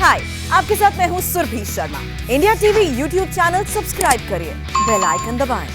हाय, आपके साथ मैं हूँ Surabhi Sharma. India TV YouTube channel subscribe करिए, बेल आइकन दबाएं।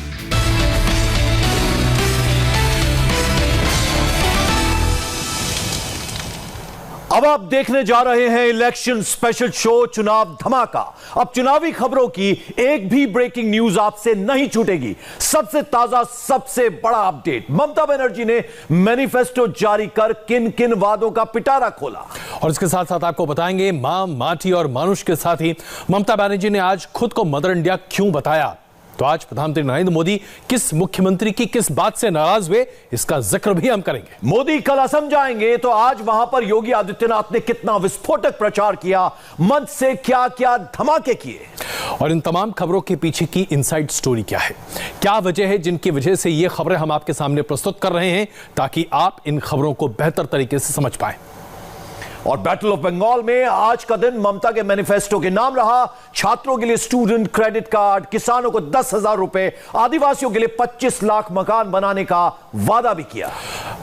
अब आप देखने जा रहे हैं इलेक्शन स्पेशल शो चुनाव धमाका। अब चुनावी खबरों की एक भी ब्रेकिंग न्यूज आपसे नहीं छूटेगी। सबसे ताजा, सबसे बड़ा अपडेट, ममता बनर्जी ने मैनिफेस्टो जारी कर किन किन वादों का पिटारा खोला। और इसके साथ साथ आपको बताएंगे मां, माटी और मानुष के साथ ही ममता बनर्जी ने आज खुद को मदर इंडिया क्यों बताया। तो आज प्रधानमंत्री नरेंद्र मोदी किस मुख्यमंत्री की किस बात से नाराज हुए, इसका जिक्र भी हम करेंगे। मोदी कल असम जाएंगे तो आज वहां पर योगी आदित्यनाथ ने कितना विस्फोटक प्रचार किया, मंच से क्या क्या धमाके किए, और इन तमाम खबरों के पीछे की इनसाइड स्टोरी क्या है, क्या वजह है जिनकी वजह से ये खबरें हम आपके सामने प्रस्तुत कर रहे हैं, ताकि आप इन खबरों को बेहतर तरीके से समझ पाएं। और बैटल ऑफ बंगाल में आज का दिन ममता के मैनिफेस्टो के नाम रहा। छात्रों के लिए स्टूडेंट क्रेडिट कार्ड, किसानों को 10,000 रुपए, आदिवासियों के लिए 25 लाख मकान बनाने का वादा भी किया।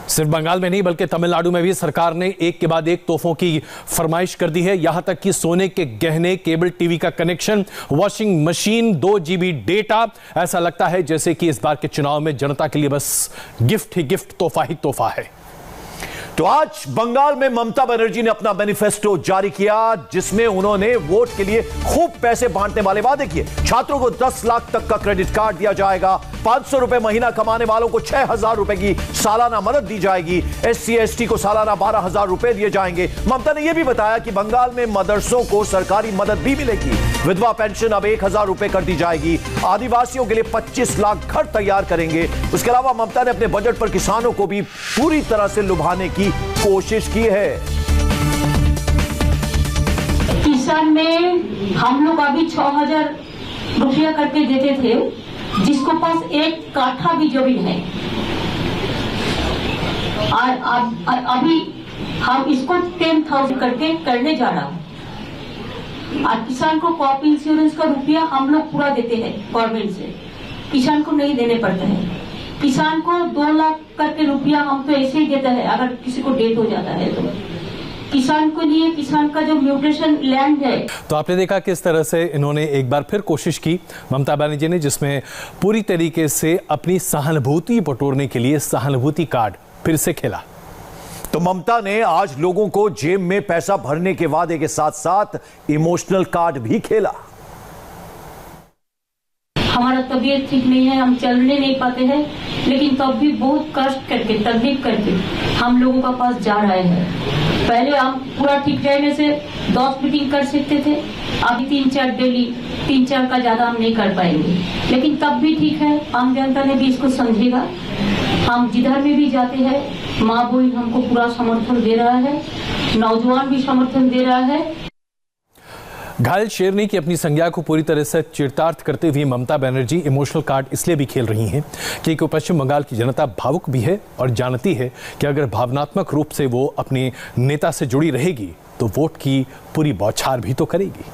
सिर्फ बंगाल में नहीं बल्कि तमिलनाडु में भी सरकार ने एक के बाद एक तोहफों की फरमाइश कर दी है। यहां तक कि सोने के गहने, केबल टीवी का connection, washing machine, 2 GB data. ऐसा लगता है जैसे कि इस बार के चुनाव में जनता के लिए बस गिफ्ट ही गिफ्ट, तोहफा ही तोहफा है। तो आज बंगाल में ममता बनर्जी ने अपना मैनिफेस्टो जारी किया, जिसमें उन्होंने वोट के लिए खूब पैसे बांटने वाले वादे किए। छात्रों को 10 लाख तक का क्रेडिट कार्ड दिया जाएगा, 500 रुपए महीना कमाने वालों को 6,000 रुपए की सालाना मदद दी जाएगी, SC ST को सालाना 12,000 रुपए दिए जाएंगे। ममता ने यह भी बताया कि बंगाल में मदरसों को सरकारी मदद भी मिलेगी। विधवा पेंशन अब 1,000 रुपए कर दी जाएगी। आदिवासियों के लिए 25 लाख घर तैयार करेंगे। उसके अलावा ममता ने अपने बजट पर किसानों को भी पूरी तरह से लुभाने की कोशिश की है। किसान में हम लोग अभी 6,000 रुपया करके देते थे, जिसको पास एक काठा भी जमीन है, और अभी हम इसको 10,000 करके करने जा रहा है। और किसान को क्रॉप इंश्योरेंस का रुपया हम लोग पूरा देते हैं गवर्नमेंट से, किसान को नहीं देने पड़ता है। किसान को 2 लाख करके रुपया हम तो ऐसे ही देता है, अगर किसी को डेथ हो जाता है तो। किसान को लिए, किसान का जो म्यूटेशन लैंड है। तो आपने देखा किस तरह से इन्होंने एक बार फिर कोशिश की ममता बनर्जी ने, जिसमें पूरी तरीके से अपनी सहानुभूति बटोरने के लिए सहानुभूति कार्ड फिर से खेला। तो ममता ने आज लोगों को जेब में पैसा भरने के वादे के साथ साथ इमोशनल कार्ड भी खेला। हमारा तबीयत ठीक नहीं है, हम चलने नहीं पाते हैं, लेकिन तब भी बहुत कष्ट करके, तकलीफ करके हम लोगों का पास जा रहे हैं। पहले हम पूरा ठीक रहने से 10 मीटिंग कर सकते थे, अभी 3-4 डेली, 3-4 का ज्यादा हम नहीं कर पाएंगे, लेकिन तब भी ठीक है। आम जनता ने भी इसको समझेगा। हम जिधर में भी जाते हैं, माँ बहन हमको पूरा समर्थन दे रहा है, नौजवान भी समर्थन दे रहा है। घायल शेरनी की अपनी संज्ञा को पूरी तरह से चरितार्थ करते हुए ममता बनर्जी इमोशनल कार्ड इसलिए भी खेल रही हैं क्योंकि पश्चिम बंगाल की जनता भावुक भी है और जानती है कि अगर भावनात्मक रूप से वो अपने नेता से जुड़ी रहेगी तो वोट की पूरी बौछार भी तो करेगी।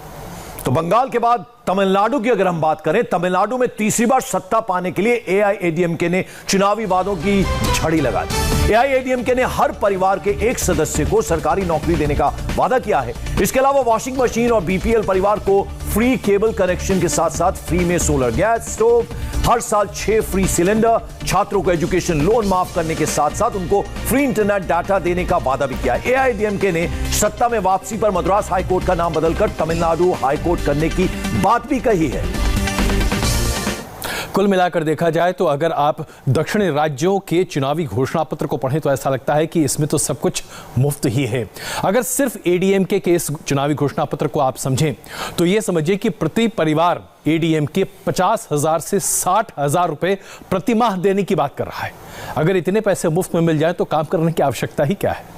तो बंगाल के बाद तमिलनाडु की अगर हम बात करें, तमिलनाडु में तीसरी बार सत्ता पाने के लिए AIADMK ने चुनावी वादों की झड़ी लगा दी। AIADMK ने हर परिवार के एक सदस्य को सरकारी नौकरी देने का वादा किया है। इसके अलावा वॉशिंग मशीन और BPL परिवार को फ्री केबल कनेक्शन के साथ साथ फ्री में सोलर गैस स्टोव, हर साल 6 फ्री सिलेंडर, छात्रों को एजुकेशन लोन माफ करने के साथ साथ उनको फ्री इंटरनेट डाटा देने का वादा भी किया। AIADMK ने सत्ता में वापसी पर मद्रास हाईकोर्ट का नाम बदलकर तमिलनाडु हाईकोर्ट करने की बात भी कही है। कुल मिलाकर देखा जाए तो अगर आप दक्षिणी राज्यों के चुनावी घोषणा पत्र को पढ़ें तो ऐसा लगता है कि इसमें तो सब कुछ मुफ्त ही है। अगर सिर्फ ADMK के इस चुनावी घोषणा पत्र को आप समझें तो यह समझिए कि प्रति परिवार ADMK 50,000 से 60,000 रुपए प्रति माह देने की बात कर रहा है। अगर इतने पैसे मुफ्त में मिल जाए तो काम करने की आवश्यकता ही क्या है।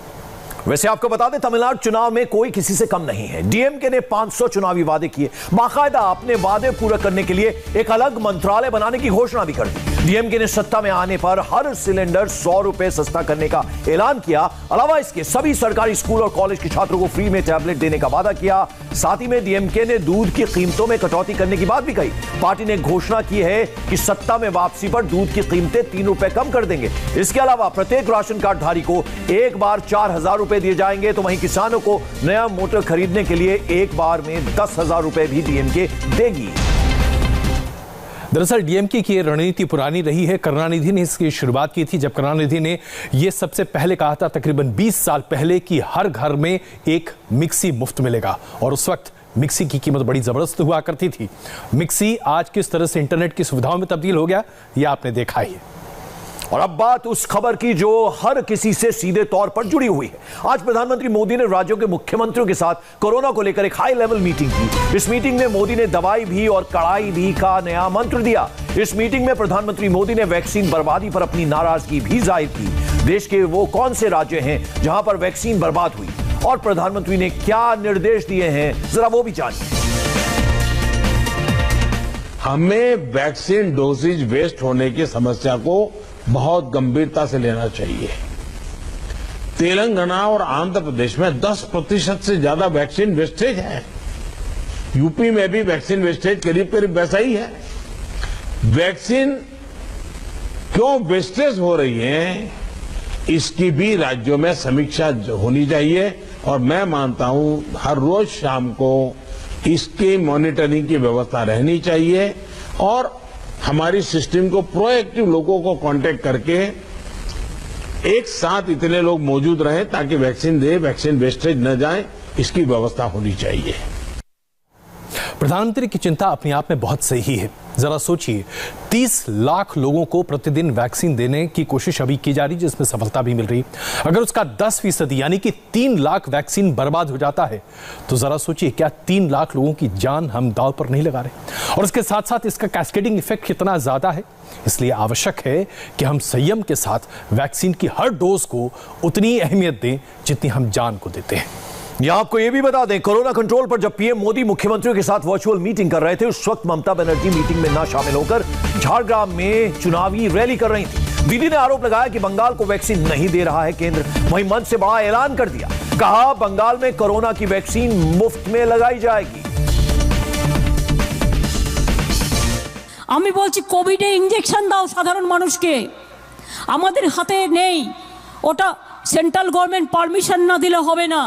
वैसे आपको बता दें, तमिलनाडु चुनाव में कोई किसी से कम नहीं है। DMK ने 500 चुनावी वादे किए, बाकायदा अपने वादे पूरा करने के लिए एक अलग मंत्रालय बनाने की घोषणा भी कर दी। डीएमके ने सत्ता में आने पर हर सिलेंडर 100 रुपए सस्ता करने का ऐलान किया। अलावा इसके सभी सरकारी स्कूल और कॉलेज के छात्रों को फ्री में टैबलेट देने का वादा किया। साथ ही में डीएमके ने दूध की कीमतों में कटौती करने की बात भी कही। पार्टी ने घोषणा की है कि सत्ता में वापसी पर दूध की कीमतें 3 रुपए कम कर देंगे। इसके अलावा प्रत्येक राशन कार्ड धारी को एक बार 4,000 रुपए दिए जाएंगे, तो वहीं किसानों को नया मोटर खरीदने के लिए एक बार में 10,000 रुपए भी डीएमके देगी। दरअसल डीएमके की रणनीति पुरानी रही है। करुणानिधि ने इसकी शुरुआत की थी, जब करुणानिधि ने यह सबसे पहले कहा था तकरीबन 20 साल पहले कि हर घर में एक मिक्सी मुफ्त मिलेगा, और उस वक्त मिक्सी की कीमत बड़ी जबरदस्त हुआ करती थी। मिक्सी आज किस तरह से इंटरनेट की सुविधाओं में तब्दील हो गया, यह आपने देखा ही है। और अब बात उस खबर की जो हर किसी से सीधे तौर पर जुड़ी हुई है। आज प्रधानमंत्री मोदी ने राज्यों के मुख्यमंत्रियों के साथ कोरोना को लेकर एक हाई लेवल मीटिंग की। इस मीटिंग में मोदी ने दवाई भी और कड़ाई भी का नया मंत्र दिया। इस मीटिंग में प्रधानमंत्री मोदी ने वैक्सीन बर्बादी पर अपनी नाराजगी भी जाहिर की। देश के वो कौन से राज्य हैं जहां पर वैक्सीन बर्बाद हुई और प्रधानमंत्री ने क्या निर्देश दिए हैं, जरा वो भी जानिए। हमें वैक्सीन डोसेज वेस्ट होने की समस्या को बहुत गंभीरता से लेना चाहिए। तेलंगाना और आंध्र प्रदेश में 10% से ज्यादा वैक्सीन वेस्टेज है। यूपी में भी वैक्सीन वेस्टेज करीब करीब वैसा ही है। वैक्सीन क्यों वेस्टेज हो रही है, इसकी भी राज्यों में समीक्षा होनी चाहिए, और मैं मानता हूं हर रोज शाम को इसकी मॉनिटरिंग की व्यवस्था रहनी चाहिए, और हमारी सिस्टम को प्रोएक्टिव लोगों को कांटेक्ट करके एक साथ इतने लोग मौजूद रहें ताकि वैक्सीन वैक्सीन वेस्टेज न जाए, इसकी व्यवस्था होनी चाहिए। प्रधानमंत्री की चिंता अपने आप में बहुत सही है। जरा सोचिए, 30 लाख लोगों को प्रतिदिन वैक्सीन देने की कोशिश अभी की जा रही, जिसमें सफलता भी मिल रही। अगर उसका 10% यानी कि 3 लाख वैक्सीन बर्बाद हो जाता है, तो जरा सोचिए क्या 3 लाख लोगों की जान हम दांव पर नहीं लगा रहे। और इसके साथ साथ इसका कैस्केडिंग इफेक्ट कितना ज्यादा है, इसलिए आवश्यक है कि हम संयम के साथ वैक्सीन की हर डोज को उतनी अहमियत दें जितनी हम जान को देते हैं। यहां आपको यह भी बता दें, कोरोना कंट्रोल पर जब पीएम मोदी मुख्यमंत्रियों के साथ वर्चुअल मीटिंग कर रहे थे, उस वक्त ममता बनर्जी मीटिंग में ना शामिल होकर झारग्राम में चुनावी रैली कर रही थी। दीदी ने आरोप लगाया कि बंगाल को वैक्सीन नहीं दे रहा है केंद्र। वहीं मंच से बड़ा ऐलान कर दिया, कहा बंगाल में कोरोना की वैक्सीन मुफ्त में लगाई जाएगी। আমি বলছি কোভিডে ইনজেকশন দাও সাধারণ মানুষকে, আমাদের হাতে নেই, ওটা সেন্ট্রাল গভর্নমেন্ট পারমিশন না দিলে হবে না।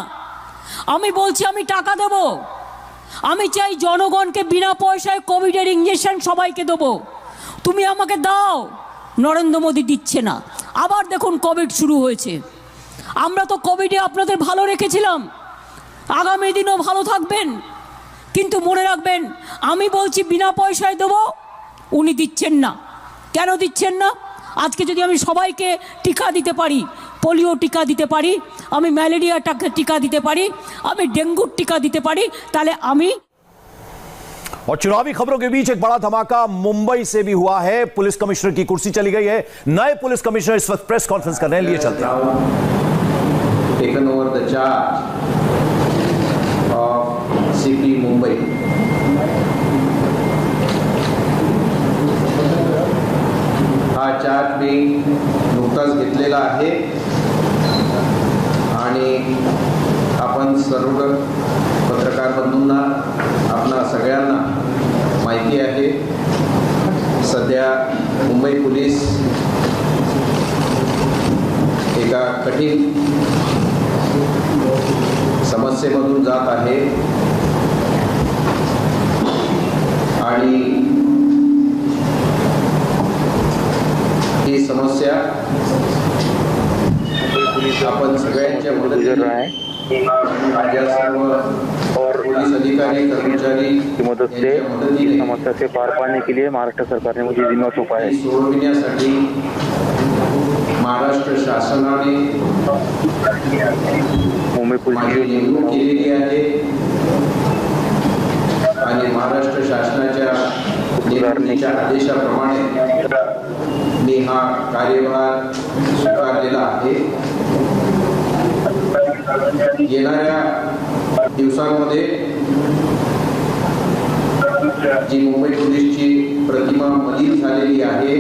আমি বলছি আমি টাকা দেব, আমি চাই জনগণকে বিনা পয়সায় কোভিডের ইনজেকশন সবাইকে দেব, তুমি আমাকে দাও। নরেন্দ্র মোদী দিচ্ছে না, আবার দেখুন কোভিড শুরু হয়েছে। আমরা তো কোভিডে আপনাদের ভালো রেখেছিলাম, আগামী দিনও ভালো থাকবেন, কিন্তু মনে রাখবেন আমি বলছি বিনা পয়সায় দেব, উনি দিচ্ছেন না। কেন দিচ্ছেন না? আজকে যদি আমি সবাইকে টিকা দিতে পারি, পোলিও টিকা দিতে পারি, আমি ম্যালেরিয়া টিকা দিতে পারি, আমি ডেঙ্গুর টিকা দিতে পারি, তাহলে আমি। और चुनावी खबरों के बीच एक बड़ा धमाका मुंबई से भी हुआ है। पुलिस कमिश्नर की कुर्सी चली गई है। नए पुलिस कमिश्नर इस वक्त प्रेस कॉन्फ्रेंस कर रहे हैं, लिए चलते हैं। Taken over the charge of CP Mumbai. हा चार्ज मी नुकताच घेतलेला आहे आणि आपण सर्व पत्रकार बंधूंना, आपणा सगळ्यांना माहिती आहे, सध्या मुंबई पोलीस एका कठीण समस्येमधून जात आहे आणि ही समस्या आपण सगळ्यांच्या मदतीने और पुलिस अधिकारी कर्मचारी की मदद से इस समस्या से पार पाने के लिए महाराष्ट्र सरकार ने मुझे जिम्मा सौंपा है। सोडविण्यासाठी महाराष्ट्र शासनाने मुंबई पुलिस माझी नेमणूक केलेली आहे आणि महाराष्ट्र शासनाच्या नेमणुकीच्या आदेशाप्रमाणे मी हा कार्यभार स्वीकारलेला आहे। येणाऱ्या दिवसांमध्ये जी मुंबई पोलीसची प्रतिमा मलिन झालेली आहे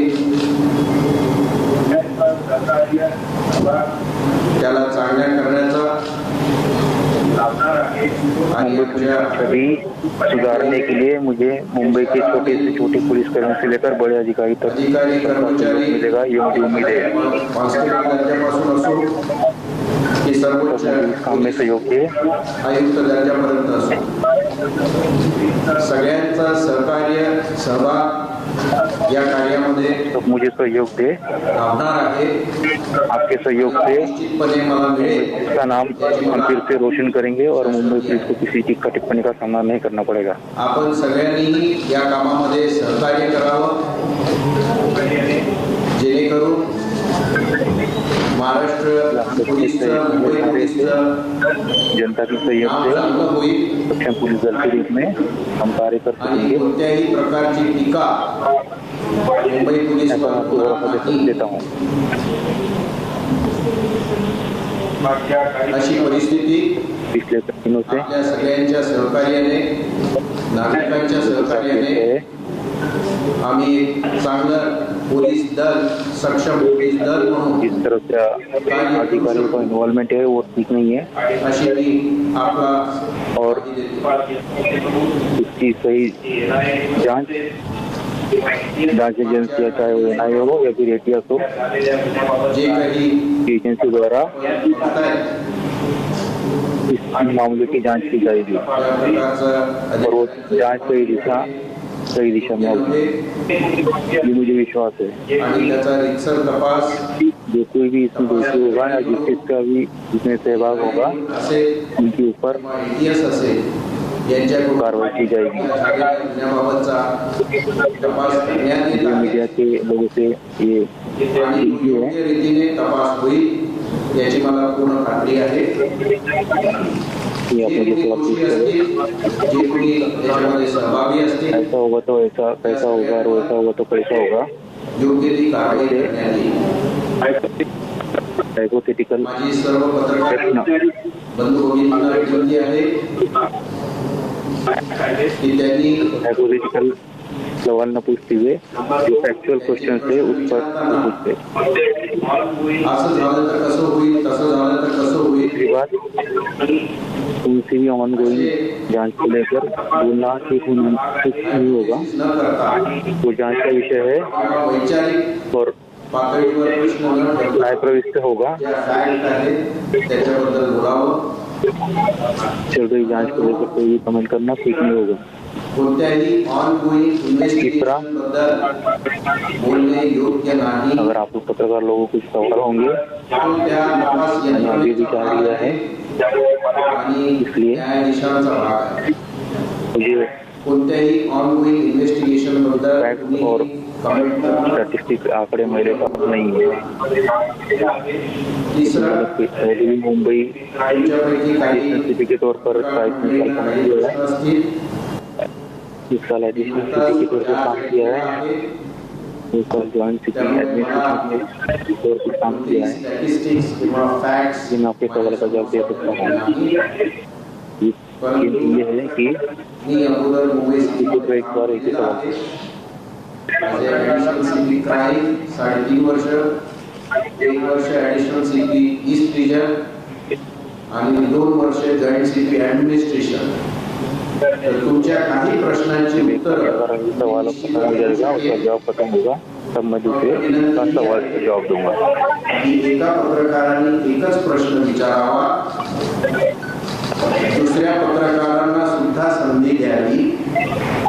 त्याला चांगल्या करण्याचा मुंबई पुलिस की छवि सुधारने के लिए मुझे मुंबई के छोटे से छोटे पुलिसकर्मियों से लेकर बड़े अधिकारी तक अधिकारी कर्मचारी मिलेगा, ये मुझे उम्मीद है। कॉन्स्टेबल दर्जापासून असो की सर्वोच्च इस काम में सहयोग दे, आयुक्त दर्जापर्यंत असो सगळ्यांचं सहकार्य सहभाग या कार्यामध्ये तो मुझे सहयोग दे। लाभणार आहे आपके सहयोग से निश्चितपणे मला मिळेल इसका नाम हम फिर से रोशन करेंगे और मुंबई पुलिस को किसी टीका टिप्पणी का सामना नहीं करना पड़ेगा। आपण सगळ्यांनी या कामामध्ये सहकार्य करावं जेणेकरून महाराष्ट्र पोलीसचं मुंबई पोलीसचं जनता के सहयोग नाव से चांगलं होईल सक्षम पुलिस दल के रूप में हम कार्य कर आणि सकेंगे। कोणत्याही प्रकारची टीका मुंबई पोलीस ऐसा मैं आपको भरोसा देता हूँ। अशी परिस्थिती पिछले कुछ दिनों से आपल्या सगळ्यांच्या सहकार्याने नागरिकांच्या सहकार्याने आम्ही एक चांगलं पोलीस दल सक्षम पोलीस दल म्हणून जिस तरह से अधिकारियों का इन्वॉल्वमेंट है वो ठीक नहीं है अशी मी आपला और इसकी सही जांच एजेंसी चाहे वो एनआईए हो या फिर एटीएस हो जे काही एजेंसी द्वारा बघताय इस मामले की जांच की जाएगी त्या प्रकारचं और वो जांच सही दिशा में होगी, ये मुझे विश्वास है। आणि त्याचा रितसर तपास जो कोई भी इसमें दोषी होगा या जिसका भी इसमें सहभाग होगा असे उनके ऊपर इतिहास असेल यांच्याकडून कार्रवाई की जाएगी। झालेल्या गुन्ह्याबाबतचा तपास करण्यात येत ये आहे मीडिया के लोगों से ये आणि विनती है योग्य रीतीने तपास होईल याची मला पूर्ण खात्री आहे कि अपने जे जो कोणी दोषी असतील जे कोणी याच्यामध्ये सहभागी असतील ऐसा होगा तो ऐसा कैसा होगा और वैसा होगा तो कैसा होगा, योग्य ती कारवाई करण्यात येईल हाइपोथेटिकल माझी सर्व पत्रकार प्रश्न बंधू भगिनींना विनंती आहे की त्यांनी हाइपोथेटिकल सवाल न पूछते हुए जो फैक्चुअल क्वेश्चन थे उस पर पूछते। असं झालं तर कसं होईल तसं झालं तर कसं होईल दूसरी बात, उनसे भी ऑन गोइंग जांच को लेकर बोलना ठीक नहीं होगा, न करता वो जांच का विषय है वैचारिक और पातळीवर प्रश्न न ठेवता न्याय प्रविष्ट होगा। ज्या फॅक्ट आहेत त्याच्याबद्दल बोलावं चल रही जांच को लेकर कोई भी कमेंट करना ठीक नहीं होगा। कोणत्याही ऑनगोइंग इन्व्हेस्टिगेशन बद्दल बोलणे योग्य नाही अगर आप पत्रकार लोगों को कुछ सवाल होंगे तो त्या तपास मैंने अभी विचार लिया है, आणि इसलिए न्यायाधीशांचा भाग आहे मुझे कोणत्याही ऑनगोइंग इन्व्हेस्टिगेशन बद्दल फैक्ट और कमेंट करणं स्टैटिस्टिक आंकड़े मेरे पास नहीं है। तिसरं पहले भी मुंबई तुमच्यापैकी काही एसएससीपी के तौर पर काही प्रश्न असतील इस साल एडिशनल सिटी के तौर पर काम किया है, इस साल ज्वाइंट सिटी एडमिनिस्ट्रेशन के तौर पर काम किया है, स्टॅटिस्टिक्स किंवा फॅक्ट्स जिन आपके सवाल का जवाब दे सकता हूँ। ये है कि मी अगोदर मुंबई सिटी को एक बार एक ही सवाल ऍडिशनल सीपी क्राईम 3.5 वर्ष 1 वर्ष ऍडिशनल सीपी ईस्ट रिजन आणि 2 वर्ष जॉईंट सीपी ऍडमिनिस्ट्रेशन तर तुमच्या काही प्रश्नांची उत्तर सवालों को खत्म हो जाएगा, उसका जवाब खत्म होगा तब मैं दूसरे का सवाल का जवाब दूंगा। एका पत्रकारांनी एकच प्रश्न विचारावा, दुसऱ्या पत्रकारांना सुद्धा संधी द्यावी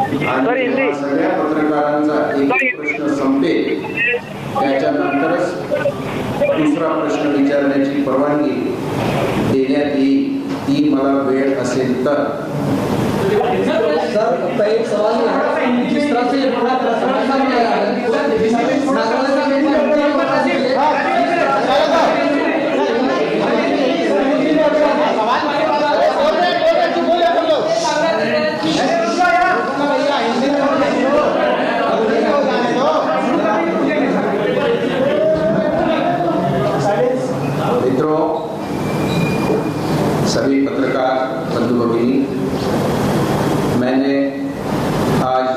आणि जेव्हा सगळ्या पत्रकारांचा एक प्रश्न संपेल त्याच्यानंतरच दुसरा प्रश्न विचारण्याची परवानगी देण्यात येईल, ती मला वेळ असेल तर। सर आपका एक सवाल है, जिस तरह से पूरा प्रश्न सामने आया है मित्रों, सभी पत्रकार बंधु भगिनी, मैंने आज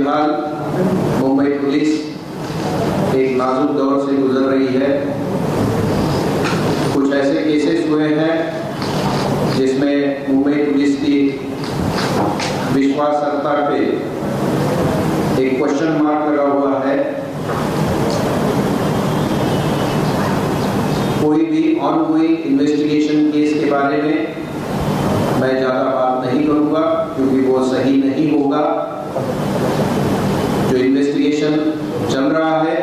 फिलहाल मुंबई पुलिस एक नाजुक दौर से गुजर रही है। कुछ ऐसे केसेस हुए हैं जिसमें मुंबई पुलिस की विश्वासार्हता पे एक क्वेश्चन मार्क लगा हुआ है। कोई भी ऑनगोइंग इन्वेस्टिगेशन केस के बारे में मैं ज्यादा बात नहीं करूंगा क्योंकि वो सही नहीं होगा। जो इन्वेस्टिगेशन चल रहा है,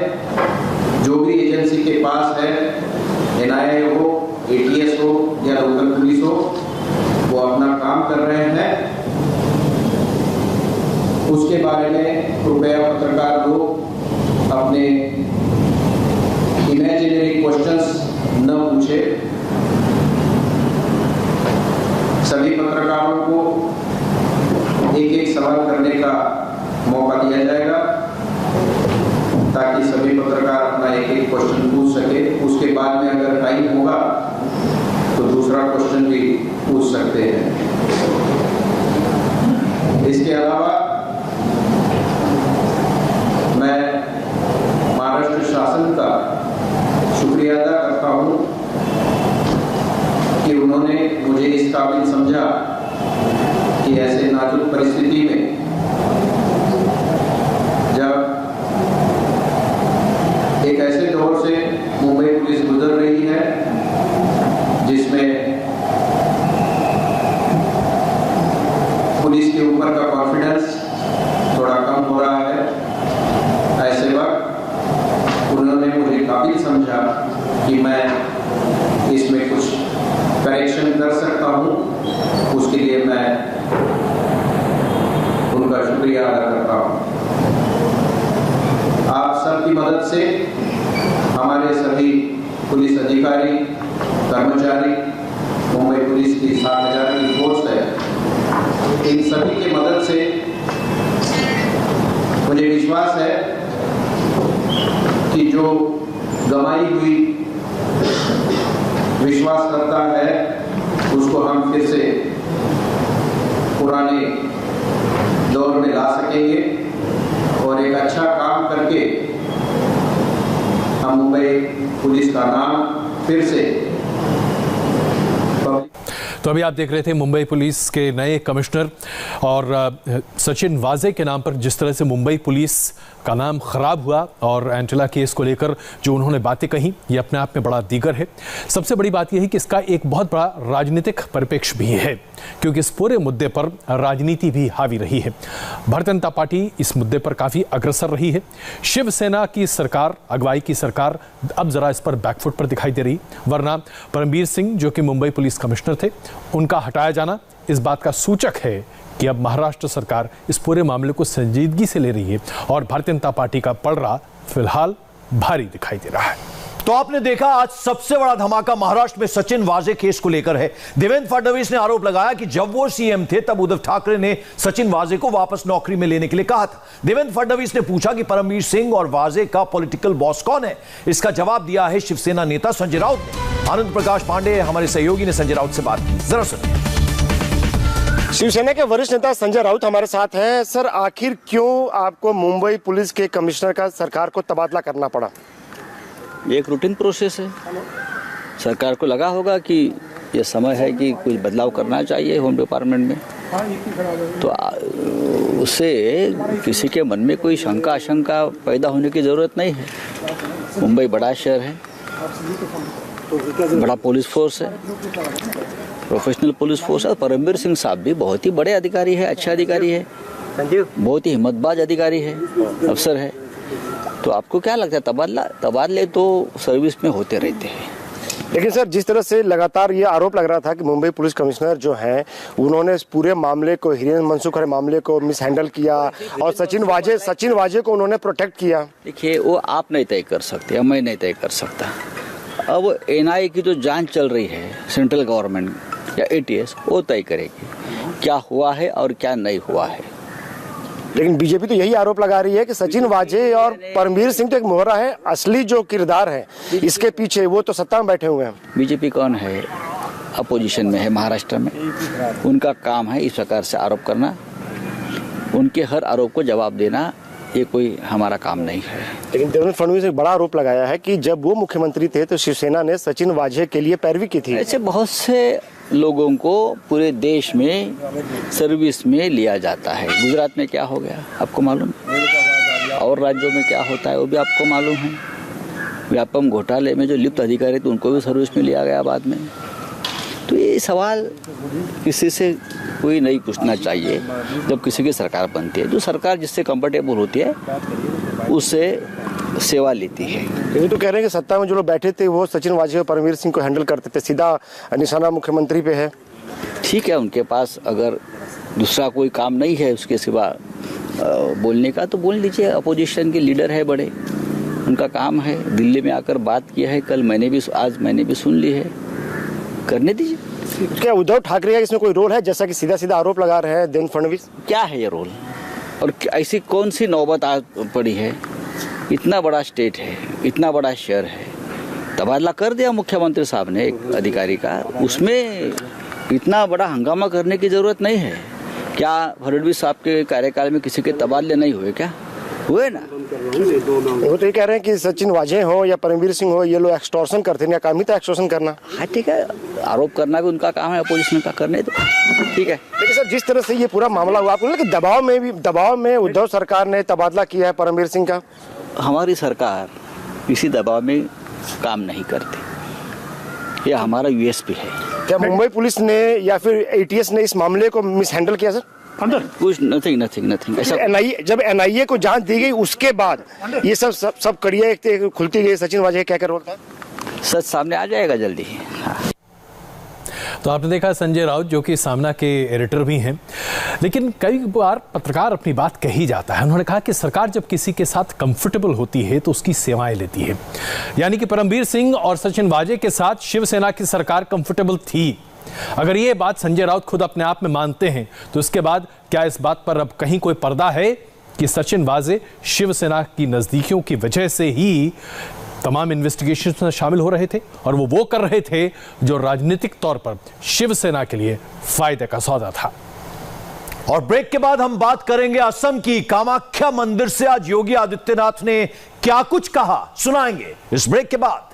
जो भी एजेंसी के पास है, NIA हो, ATS हो या लोकल पुलिस हो, वो अपना काम कर रहे हैं। उसके बारे में कृपया पत्रकार लोग अपने इमेजिनरी क्वेश्चंस न पूछे। सभी पत्रकारों को एक एक सवाल करने का मौका दिया जाएगा ताकि सभी पत्रकार अपना एक एक क्वेश्चन पूछ सके। उसके बाद में अगर टाइम होगा तो दूसरा क्वेश्चन भी पूछ सकते हैं। इसके अलावा मैं महाराष्ट्र शासन का शुक्रिया अदा करता हूं कि उन्होंने मुझे इस काबिल समझा कि ऐसे नाजुक परिस्थिति में जब एक ऐसे दौर से मुंबई पुलिस गुजर रही है जिसमें पुलिस के ऊपर का कॉन्फिडेंस थोड़ा कम हो रहा है, ऐसे वक्त उन्होंने मुझे काबिल समझा कि मैं इसमें कुछ करेक्शन कर सकता हूं। उसके लिए मैं उनका शुक्रिया अदा करता हूं। आप सबकी मदद से हमारे सभी पुलिस अधिकारी, कर्मचारी, मुंबई पुलिस की 7,000 की फोर्स है, इन सभी की मदद से मुझे विश्वास है कि जो गंवाई हुई विश्वास करता है उसको हम फिर से पुराने दौर में ला सकेंगे और एक अच्छा काम करके हम मुंबई पुलिस का नाम फिर से। तो अभी आप देख रहे थे मुंबई पुलिस के नए कमिश्नर और सचिन वाजे के नाम पर जिस तरह से मुंबई पुलिस का नाम खराब हुआ और एंटिला केस को लेकर जो उन्होंने बातें कही, ये अपने आप में बड़ा दीगर है। सबसे बड़ी बात यह है कि इसका एक बहुत बड़ा राजनीतिक परिप्रेक्ष्य भी है क्योंकि इस पूरे मुद्दे पर राजनीति भी हावी रही है। भारतीय जनता पार्टी इस मुद्दे पर काफी अग्रसर रही है। शिवसेना की सरकार, अगुवाई की सरकार अब जरा इस पर बैकफुट पर दिखाई दे रही, वरना परमबीर सिंह जो कि मुंबई पुलिस कमिश्नर थे, उनका हटाया जाना इस बात का सूचक है कि अब महाराष्ट्र सरकार इस पूरे मामले को संजीदगी से ले रही है और भारतीय जनता पार्टी का पलड़ा फिलहाल भारी दिखाई दे रहा है। तो आपने देखा, आज सबसे बड़ा धमाका महाराष्ट्र में सचिन वाजे केस को लेकर है। देवेंद्र फडणवीस ने आरोप लगाया कि जब वो सीएम थे तब उद्धव ठाकरे ने सचिन वाजे को वापस नौकरी में लेने के लिए कहा था। देवेंद्र फडणवीस ने पूछा कि परमबीर सिंह और वाजे का पॉलिटिकल बॉस कौन है। इसका जवाब दिया है शिवसेना नेता संजय राउत ने। आनंद प्रकाश पांडे हमारे सहयोगी ने संजय राउत से बात की, जरा सुनिए। शिवसेना के वरिष्ठ नेता संजय राउत हमारे साथ हैं। सर, आखिर क्यों आपको मुंबई पुलिस के कमिश्नर का सरकार को तबादला करना पड़ा? ये एक रूटीन प्रोसेस है। सरकार को लगा होगा कि ये समय है कि कुछ बदलाव करना चाहिए होम डिपार्टमेंट में, तो उससे किसी के मन में कोई शंका आशंका पैदा होने की ज़रूरत नहीं है। मुंबई बड़ा शहर है, बड़ा पुलिस फोर्स है, प्रोफेशनल पुलिस फोर्स है। परमबीर सिंह साहब भी बहुत ही बड़े अधिकारी है, अच्छे अधिकारी है, बहुत ही हिम्मतबाज अधिकारी है, अफसर है। तो आपको क्या लगता है, तबादले तो सर्विस में होते रहते हैं। लेकिन सर, जिस तरह से लगातार ये आरोप लग रहा था कि मुंबई पुलिस कमिश्नर जो हैं उन्होंने इस पूरे मामले को, हिरेन मनसुख मामले को मिस हैंडल किया और सचिन वाजे को उन्होंने प्रोटेक्ट किया। देखिए, वो आप नहीं तय कर सकते या मैं नहीं तय कर सकता। अब NIA की जो जांच चल रही है, सेंट्रल गवर्नमेंट या ATS, वो तय करेगी क्या हुआ है और क्या नहीं हुआ है। लेकिन बीजेपी तो यही आरोप लगा रही है कि सचिन वाजे और परमबीर सिंह तो एक मोहरा है, असली जो किरदार है इसके पीछे वो तो सत्ता में बैठे हुए हैं। बीजेपी कौन है, अपोजिशन में है महाराष्ट्र में, उनका काम है इस प्रकार से आरोप करना। उनके हर आरोप को जवाब देना ये कोई हमारा काम नहीं है। लेकिन देवेंद्र फडणवीस ने एक बड़ा आरोप लगाया है कि जब वो मुख्यमंत्री थे तो शिवसेना ने सचिन वाजे के लिए पैरवी की थी। ऐसे बहुत से लोगों को पूरे देश में सर्विस में लिया जाता है। गुजरात में क्या हो गया आपको मालूम, और राज्यों में क्या होता है वो भी आपको मालूम है। व्यापम घोटाले में जो लिप्त अधिकारी थे उनको भी सर्विस में लिया गया बाद में। तो ये सवाल किसी से कोई नहीं पूछना चाहिए जब किसी की सरकार बनती है। जो सरकार जिससे कंफर्टेबल होती है उससे सेवा लेती है। ये तो कह रहे हैं कि सत्ता में जो लोग बैठे थे वो सचिन वाजे और परमवीर सिंह को हैंडल करते थे, सीधा निशाना मुख्यमंत्री पे है। ठीक है, उनके पास अगर दूसरा कोई काम नहीं है उसके सिवा बोलने का तो बोल लीजिए। अपोजिशन के लीडर है बड़े, उनका काम है। दिल्ली में आकर बात किया है, कल आज मैंने भी सुन ली है, करने दीजिए। क्या उद्धव ठाकरे का इसमें कोई रोल है, जैसा कि सीधा सीधा आरोप लगा रहे हैं देवेंद्र फडणवीस? क्या है ये रोल, और ऐसी कौन सी नौबत आ पड़ी है? इतना बड़ा स्टेट है, इतना बड़ा शहर है, तबादला कर दिया मुख्यमंत्री साहब ने एक अधिकारी का, उसमें इतना बड़ा हंगामा करने की जरूरत नहीं है। क्या फडणवीस साहब के कार्यकाल में किसी के तबादले नहीं हुए? क्या हुए ना? वो तो ये कह रहे हैं कि सचिन वाजे हो या परमवीर सिंह हो, ये लोग एक्सटॉर्शन करते हैं, काम ही था एक्सटॉर्शन करना। हाँ ठीक है, आरोप करना भी उनका काम है, अपोजिशन का करने दो, ठीक है। लेकिन सर जिस तरह से ये पूरा मामला हुआ, आपको कि दबाव में उद्धव सरकार ने तबादला किया है परमवीर सिंह का? हमारी सरकार इसी दबाव में काम नहीं करती, यह हमारा यूएसपी है। क्या मुंबई पुलिस ने या फिर एटीएस ने इस मामले को मिसहैंडल किया सर? कुछ नथिंग ऐसा। जब एनआईए को जांच दी गई उसके बाद ये सब कड़ियां खुलती गई, सचिन वाजे क्या रोल था? सच सामने आ जाएगा जल्दी। हाँ। तो आपने देखा संजय राउत जो कि सामना के एडिटर भी हैं, लेकिन कई बार पत्रकार अपनी बात कही जाता है। उन्होंने कहा कि सरकार जब किसी के साथ कंफर्टेबल होती है तो उसकी सेवाएं लेती है, यानी कि परमवीर सिंह और सचिन वाजे के साथ शिवसेना की सरकार कंफर्टेबल थी। अगर ये बात संजय राउत खुद अपने आप में मानते हैं तो इसके बाद क्या इस बात पर अब कहीं कोई पर्दा है कि सचिन वाजे शिवसेना की नजदीकियों की वजह से ही तमाम इन्वेस्टिगेशन में शामिल हो रहे थे और वो कर रहे थे जो राजनीतिक तौर पर शिवसेना के लिए फायदे का सौदा था। और ब्रेक के बाद हम बात करेंगे असम की कामाख्या मंदिर से आज योगी आदित्यनाथ ने क्या कुछ कहा, सुनाएंगे इस ब्रेक के बाद।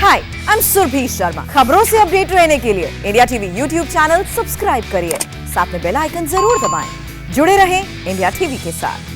हाय, आई एम सुरभि शर्मा। खबरों से अपडेट रहने के लिए India TV YouTube channel subscribe करिए, साथ में बेल आइकन जरूर दबाएं। जुड़े रहें इंडिया टीवी के साथ।